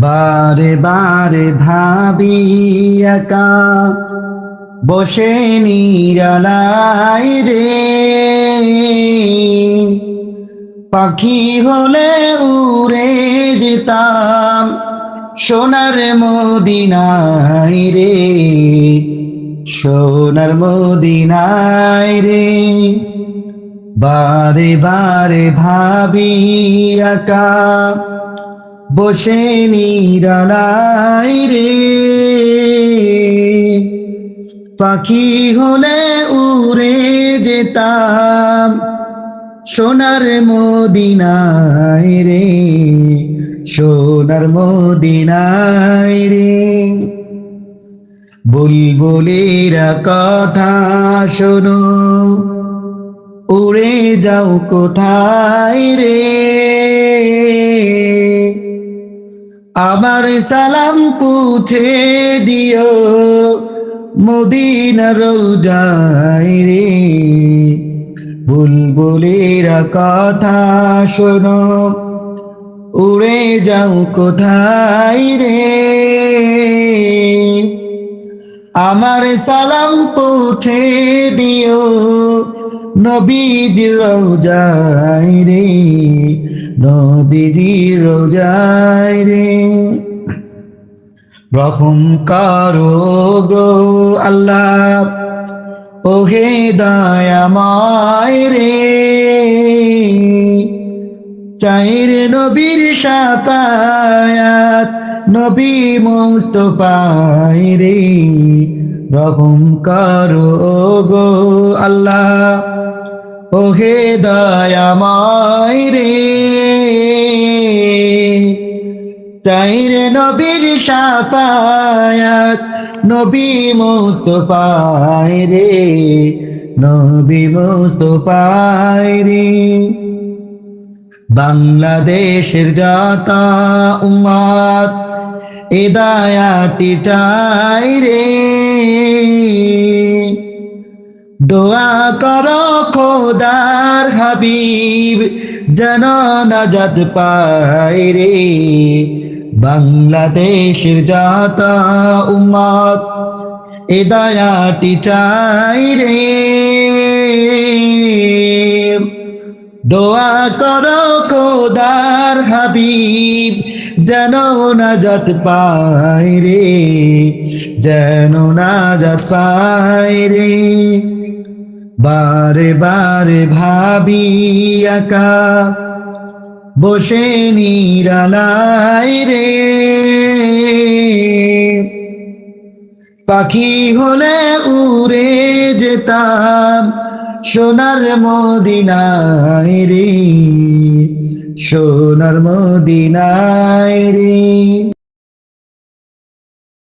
বারে বারে ভাবি একা বসে নিরালাই রে, পাখি হলে উড়ে যেতাম সোনার মদিনায় রে, সোনার মদিনায় রে। বারে বারে ভাবি একা বসে নিরালাই রে, পাখি হলে উড়ে যেতাম সোনার মদিনায় রে, সোনার মদিনায় রে। বুলবুলেরা কথা শোনো, উড়ে যাও কোথায় রে, আমার সালাম পৌঁছে দিও মদিনার রওজায় রে। বুলবুলেরা কথা শোনো, উড়ে যাও কোথায় রে, আমার সালাম পৌঁছে দিও নবীজির রওজায় রে, নবীজির রওজায় রে। রহম করো গো আল্লাহ, ওহে দয়াময় রে, চাইর নবীর শাফায়াত নবী মুস্তাফায় রে। রহম করো গো আল্লাহ, ওহে দয়াময় রে, চাইর নবীর শাফায়াত নবী মুস্তাফায় রে, নবী মুস্তাফায় রে। বাংলাদেশের যত উম্মত হিদায়াতি চাই রে, দোয়া করো খোদার হাবিব যেন নাজাত পায় রে। বাংলাদেশের যত উম্মত হিদায়াতি চাই রে, দোয়া করো খোদার হাবিব যেন নাজাত পায় রে, যেন নাজাত পায় রে। বারে বারে ভাবি একা বসে নিরালাই রে, পাখি হলে উড়ে যেতাম সোনার মদিনায় রে, সোনার মদিনায় রে।